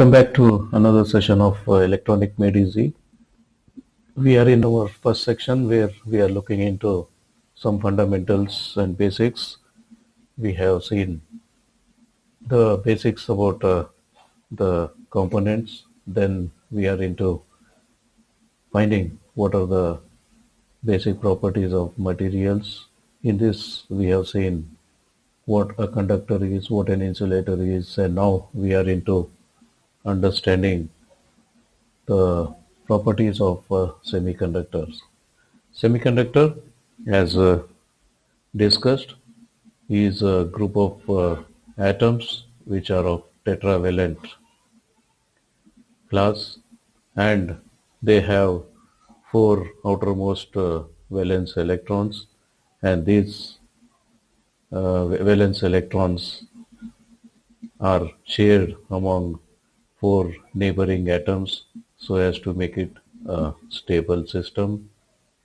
Welcome back to another session of Electronic Made Easy. We are in our first section where we are looking into some fundamentals and basics. We have seen the basics about the components. Then we are into finding what are the basic properties of materials. In this, we have seen what a conductor is, what an insulator is, and now we are into understanding the properties of semiconductors. Semiconductor, as discussed, is a group of atoms which are of tetravalent class, and they have four outermost valence electrons, and these valence electrons are shared among four neighboring atoms so as to make it a stable system,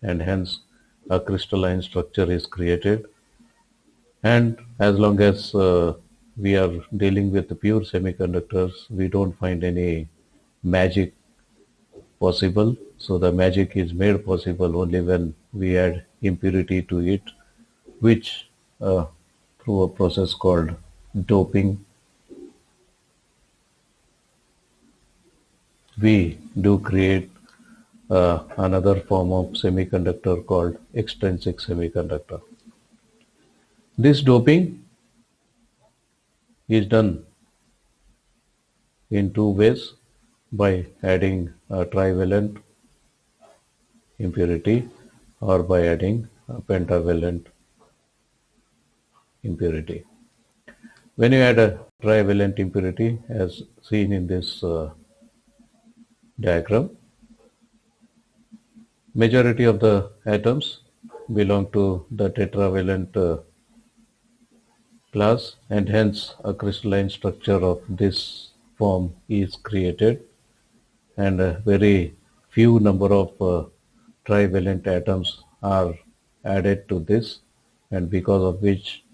and hence a crystalline structure is created. And as long as we are dealing with the pure semiconductors, we don't find any magic possible. So the magic is made possible only when we add impurity to it, which through a process called doping, we do create another form of semiconductor called extrinsic semiconductor. This doping is done in two ways: by adding a trivalent impurity or by adding a pentavalent impurity. When you add a trivalent impurity, as seen in this diagram, majority of the atoms belong to the tetravalent class, and hence a crystalline structure of this form is created, and a very few number of trivalent atoms are added to this, and because of which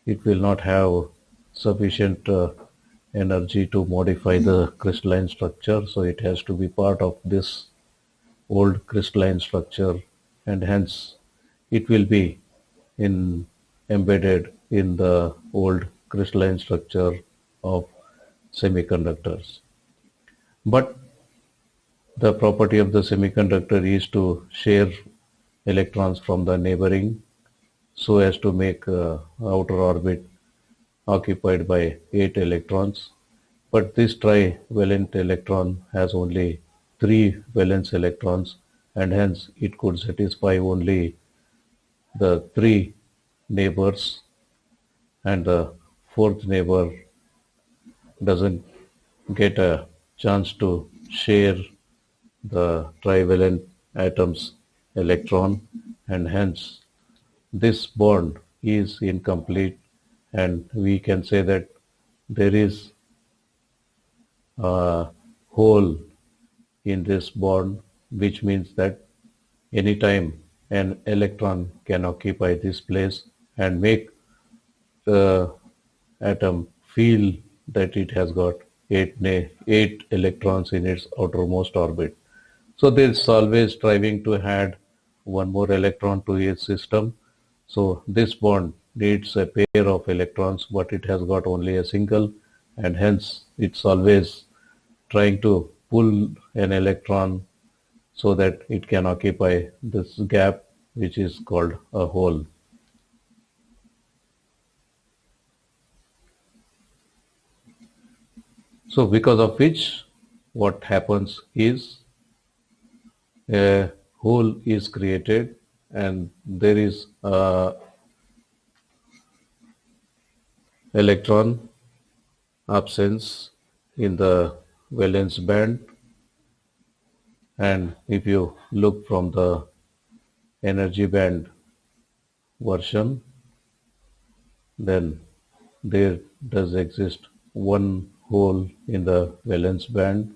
it will not have sufficient energy to modify the crystalline structure, so it has to be part of this old crystalline structure, and hence it will be in embedded in the old crystalline structure of semiconductors. But the property of the semiconductor is to share electrons from the neighboring so as to make outer orbit occupied by 8 electrons. But this trivalent electron has only 3 valence electrons, and hence it could satisfy only the 3 neighbors, and the fourth neighbor doesn't get a chance to share the trivalent atom's electron, and hence this bond is incomplete, and we can say that there is a hole in this bond, which means that anytime an electron can occupy this place and make the atom feel that it has got eight electrons in its outermost orbit. So it's always striving to add one more electron to its system. So this bond needs a pair of electrons, but it has got only a single, and hence it's always trying to pull an electron so that it can occupy this gap, which is called a hole. So because of which what happens is a hole is created, and there is a electron absence in the valence band, and if you look from the energy band version, then there does exist one hole in the valence band,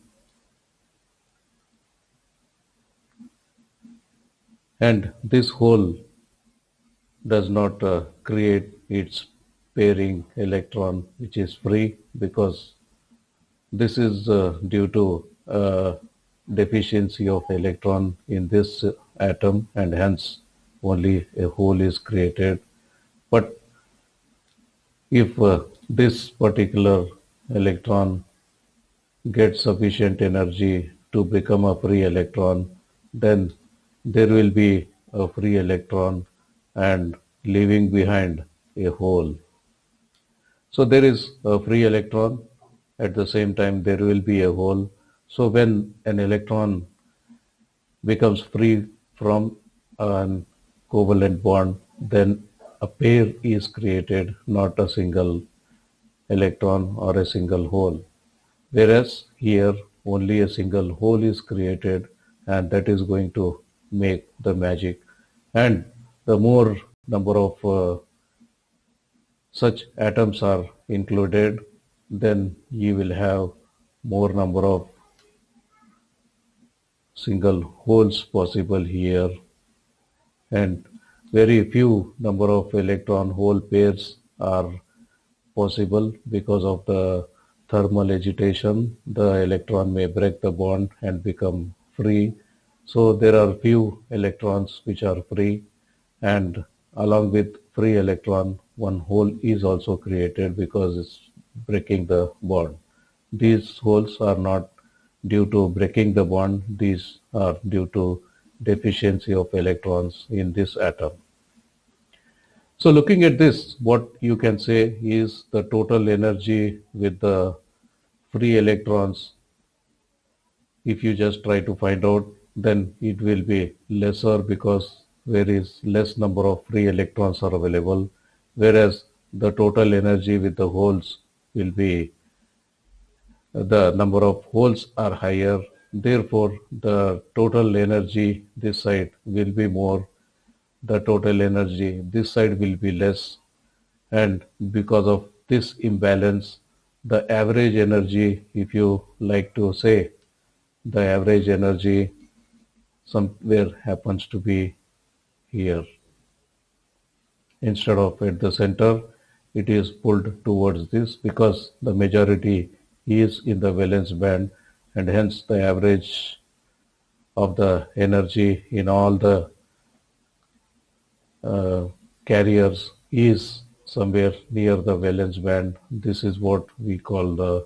and this hole does not create its pairing electron which is free, because This is due to deficiency of electron in this atom, and hence only a hole is created. But if this particular electron gets sufficient energy to become a free electron, then there will be a free electron and leaving behind a hole. So there is a free electron, at the same time there will be a hole. So when an electron becomes free from an covalent bond, then a pair is created, not a single electron or a single hole. Whereas here only a single hole is created, and that is going to make the magic. And the more number of such atoms are included, then you will have more number of single holes possible here, and very few number of electron hole pairs are possible because of the thermal agitation. The electron may break the bond and become free. So there are few electrons which are free, and along with free electron, one hole is also created because it's breaking the bond. These holes are not due to breaking the bond, these are due to deficiency of electrons in this atom. So looking at this, what you can say is the total energy with the free electrons, if you just try to find out, then it will be lesser because there is less number of free electrons are available, whereas the total energy with the holes will be, the number of holes are higher, therefore the total energy this side will be more, the total energy this side will be less, and because of this imbalance, the average energy, if you like to say, the average energy somewhere happens to be here. Instead of at the center, it is pulled towards this because the majority is in the valence band, and hence the average of the energy in all the uh, carriers is somewhere near the valence band. This is what we call the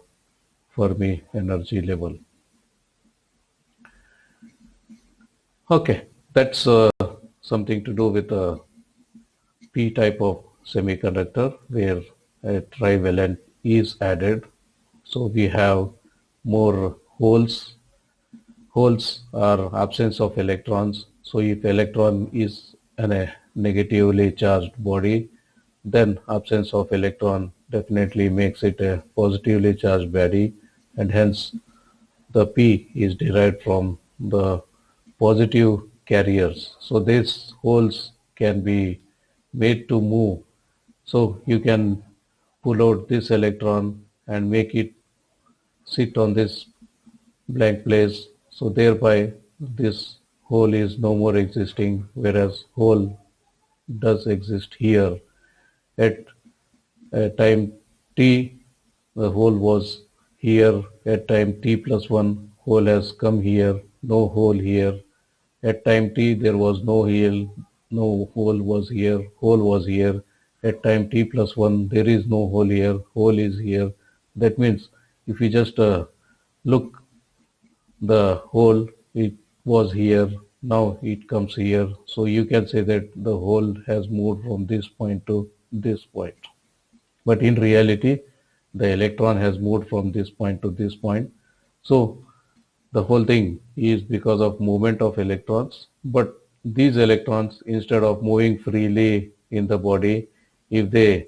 Fermi energy level. Okay, that's something to do with a P type of semiconductor where a trivalent is added. So we have more holes. Holes are absence of electrons. So if electron is in a negatively charged body, then absence of electron definitely makes it a positively charged body, and hence the P is derived from the positive carriers. So these holes can be made to move. So you can pull out this electron and make it sit on this blank place. So thereby this hole is no more existing, whereas hole does exist here. At time t, the hole was here. At time t plus 1, hole has come here, no hole here. At time t, there was no hole, no hole was here, hole was here. At time t plus 1, there is no hole here, hole is here. That means if you just look the hole, it was here, now it comes here. So you can say that the hole has moved from this point to this point. But in reality, the electron has moved from this point to this point. So the whole thing is because of movement of electrons. But these electrons, instead of moving freely in the body, if they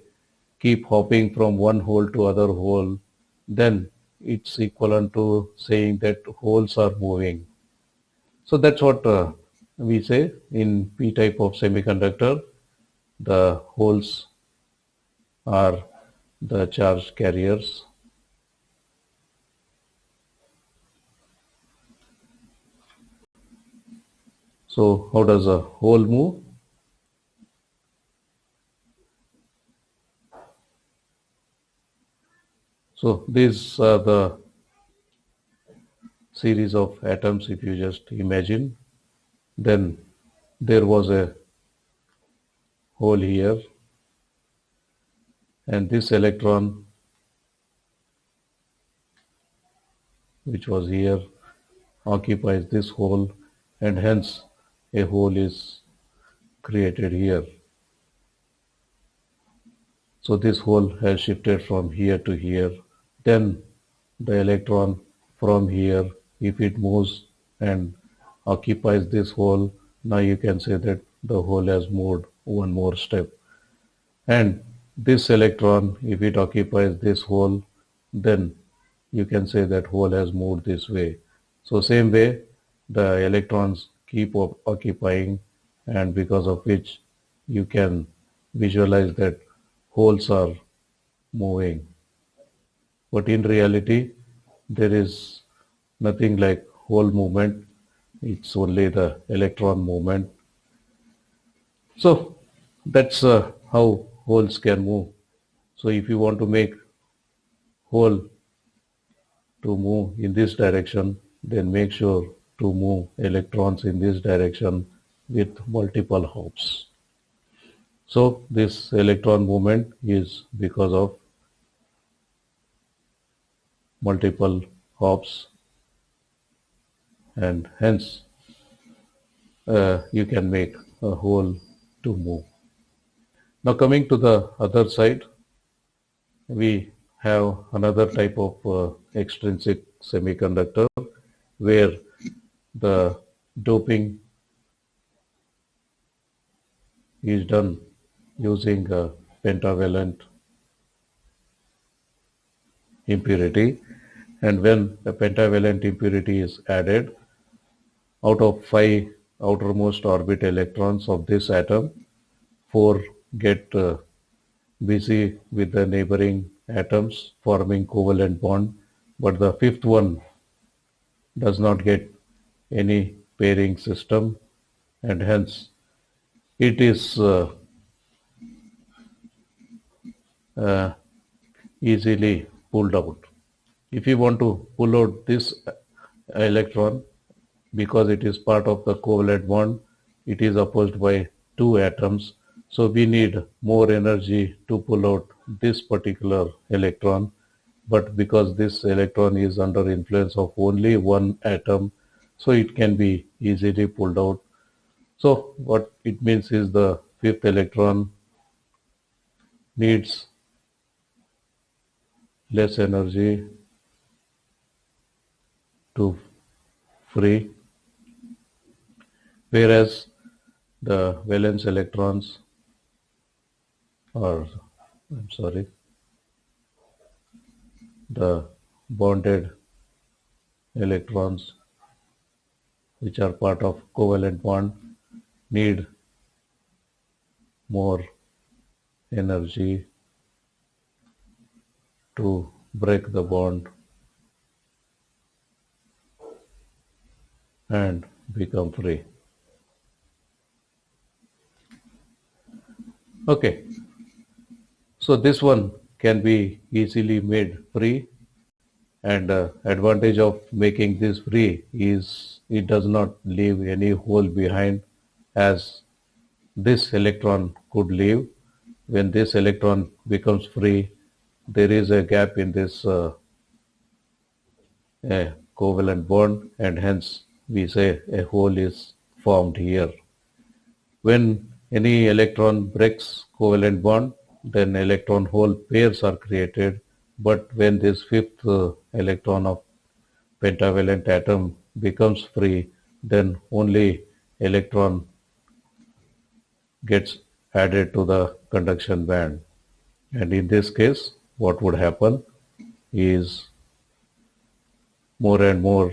keep hopping from one hole to other hole, then it's equivalent to saying that holes are moving. So that's what we say in P type of semiconductor, the holes are the charge carriers. So how does a hole move? So these are the series of atoms, if you just imagine, then there was a hole here, and this electron which was here occupies this hole, and hence a hole is created here. So this hole has shifted from here to here. Then the electron from here, if it moves and occupies this hole, now you can say that the hole has moved one more step. And this electron, if it occupies this hole, then you can say that hole has moved this way. So same way, the electrons keep occupying, and because of which you can visualize that holes are moving. But in reality, there is nothing like hole movement. It's only the electron movement. So that's how holes can move. So if you want to make hole to move in this direction, then make sure to move electrons in this direction with multiple hops. So this electron movement is because of multiple hops, and hence you can make a hole to move. Now coming to the other side, we have another type of extrinsic semiconductor where the doping is done using a pentavalent impurity, and when a pentavalent impurity is added, out of 5 outermost orbit electrons of this atom, 4 get busy with the neighboring atoms forming covalent bond, but the fifth one does not get any pairing system, and hence it is uh, easily pulled out. If you want to pull out this electron, because it is part of the covalent bond, it is opposed by 2 atoms. So we need more energy to pull out this particular electron. But because this electron is under influence of only one atom, so it can be easily pulled out. So what it means is the fifth electron needs less energy to free, whereas the valence electrons, or I'm sorry, the bonded electrons which are part of covalent bond need more energy to break the bond and become free. Okay, so this one can be easily made free, and advantage of making this free is it does not leave any hole behind, as this electron could leave. When this electron becomes free, there is a gap in this covalent bond, and hence we say a hole is formed here. When any electron breaks covalent bond, then electron hole pairs are created. But when this fifth electron of pentavalent atom becomes free, then only electron gets added to the conduction band. And in this case, what would happen is more and more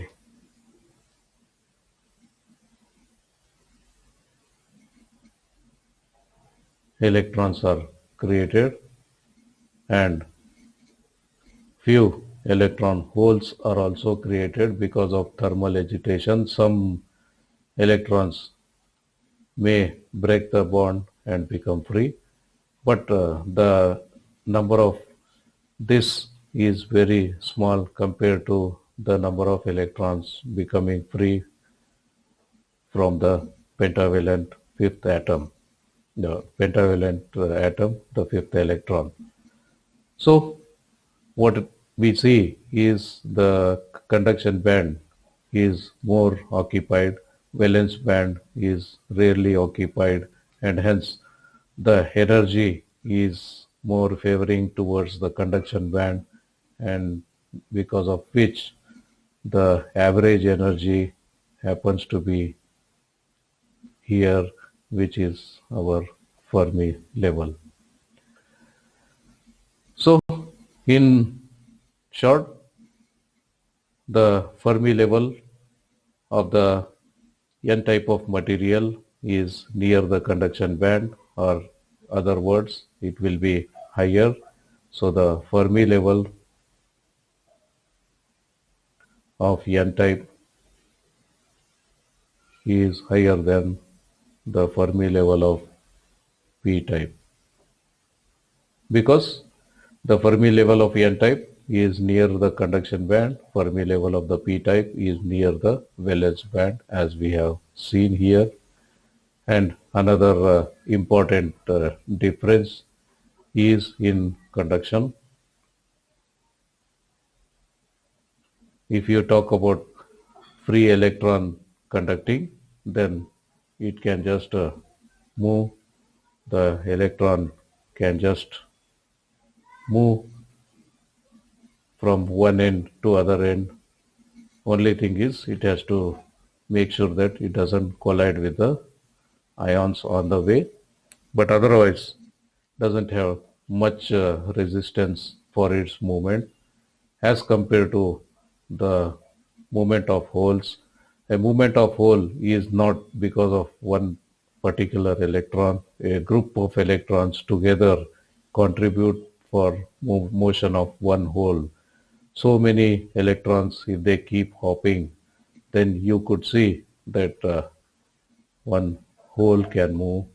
electrons are created, and few electron holes are also created because of thermal agitation. Some electrons may break the bond and become free, but the number of this is very small compared to the number of electrons becoming free from the pentavalent fifth atom, the pentavalent atom, the fifth electron. So what we see is the conduction band is more occupied, valence band is rarely occupied, and hence the energy is more favoring towards the conduction band, and because of which the average energy happens to be here, which is our Fermi level. So, in short, the Fermi level of the N type of material is near the conduction band, or other words, it will be higher. So, the Fermi level of N type is higher than the Fermi level of P type, because the Fermi level of N type is near the conduction band, Fermi level of the P type is near the valence band, as we have seen here. And another important difference is in conduction. If you talk about free electron conducting, then it can just move, the electron can just move from one end to other end. Only thing is it has to make sure that it doesn't collide with the ions on the way, but otherwise doesn't have much resistance for its movement as compared to the movement of holes. A movement of hole is not because of one particular electron. A group of electrons together contribute for motion of one hole. So many electrons, if they keep hopping, then you could see that one hole can move.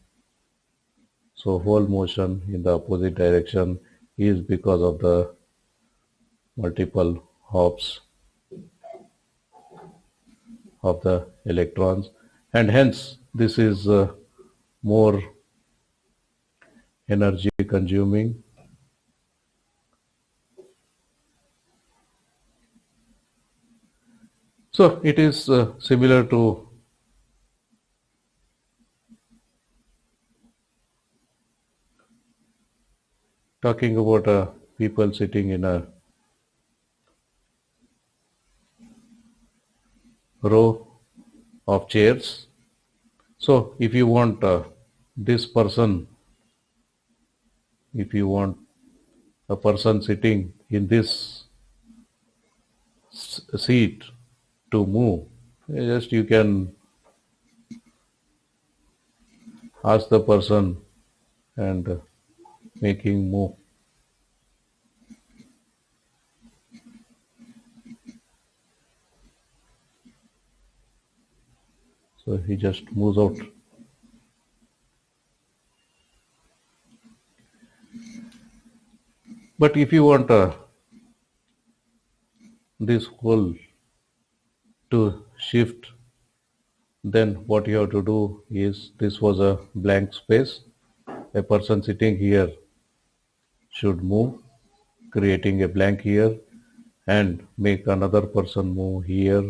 So hole motion in the opposite direction is because of the multiple hops of the electrons, and hence this is more energy consuming. So it is similar to talking about people sitting in a row of chairs. So if you want this person, if you want a person sitting in this seat to move, just you can ask the person and making move. So he just moves out. But if you want this hole to shift, then what you have to do is, this was a blank space. A person sitting here should move, creating a blank here, and make another person move here,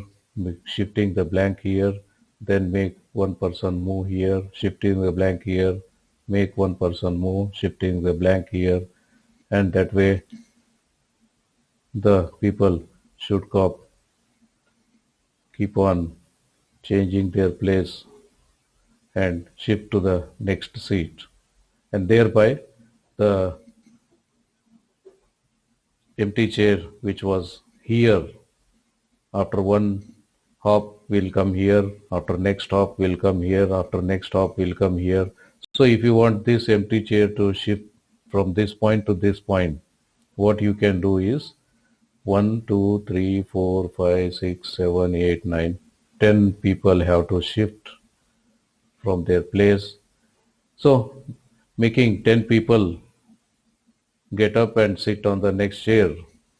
shifting the blank here, then make one person move here, shifting the blank here, make one person move, shifting the blank here, and that way the people should keep on changing their place and shift to the next seat, and thereby the empty chair which was here, after one hop will come here, after next hop will come here, after next hop will come here. So if you want this empty chair to shift from this point to this point, what you can do is 1, 2, 3, 4, 5, 6, 7, 8, 9, 10 people have to shift from their place. So making 10 people get up and sit on the next chair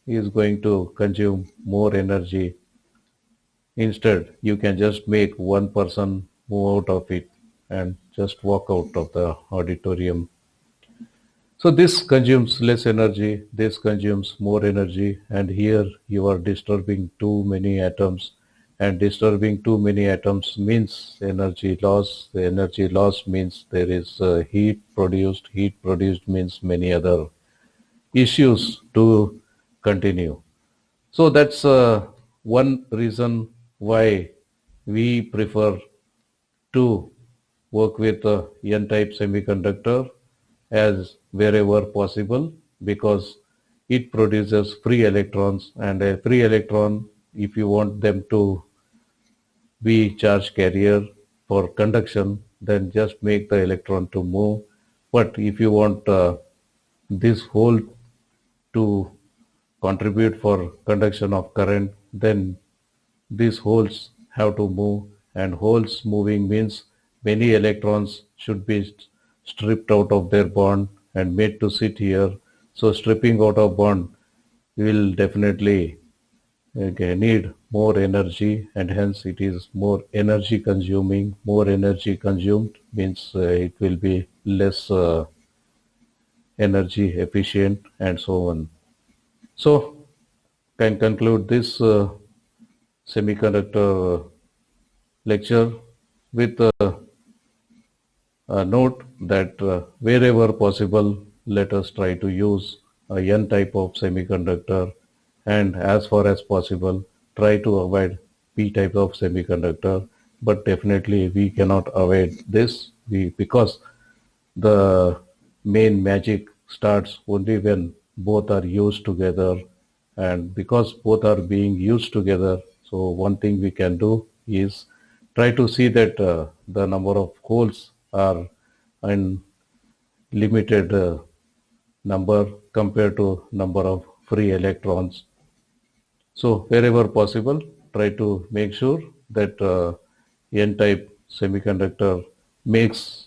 is going to consume more energy. Instead, you can just make one person move out of it and just walk out of the auditorium. So this consumes less energy, this consumes more energy, and here you are disturbing too many atoms. And disturbing too many atoms means energy loss. The energy loss means there is heat produced. Heat produced means many other issues to continue. So that's one reason why we prefer to work with a N-type semiconductor as wherever possible, because it produces free electrons, and a free electron, if you want them to be charge carrier for conduction, then just make the electron to move. But if you want this hole to contribute for conduction of current, then these holes have to move, and holes moving means many electrons should be stripped out of their bond and made to sit here. So stripping out of bond will definitely need more energy, and hence it is more energy consuming. More energy consumed means it will be less energy efficient, and so on. So can conclude this semiconductor lecture with a note that wherever possible, let us try to use a N type of semiconductor, and as far as possible, try to avoid P type of semiconductor. But definitely we cannot avoid this because the main magic starts only when both are used together, and because both are being used together, so one thing we can do is try to see that the number of holes are in limited number compared to number of free electrons. So wherever possible, try to make sure that N-type semiconductor makes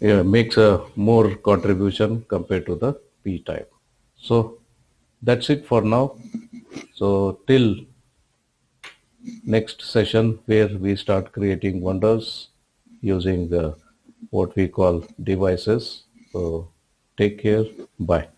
makes a more contribution compared to the P-type. So that's it for now. So till next session, where we start creating wonders using what we call devices. So take care. Bye.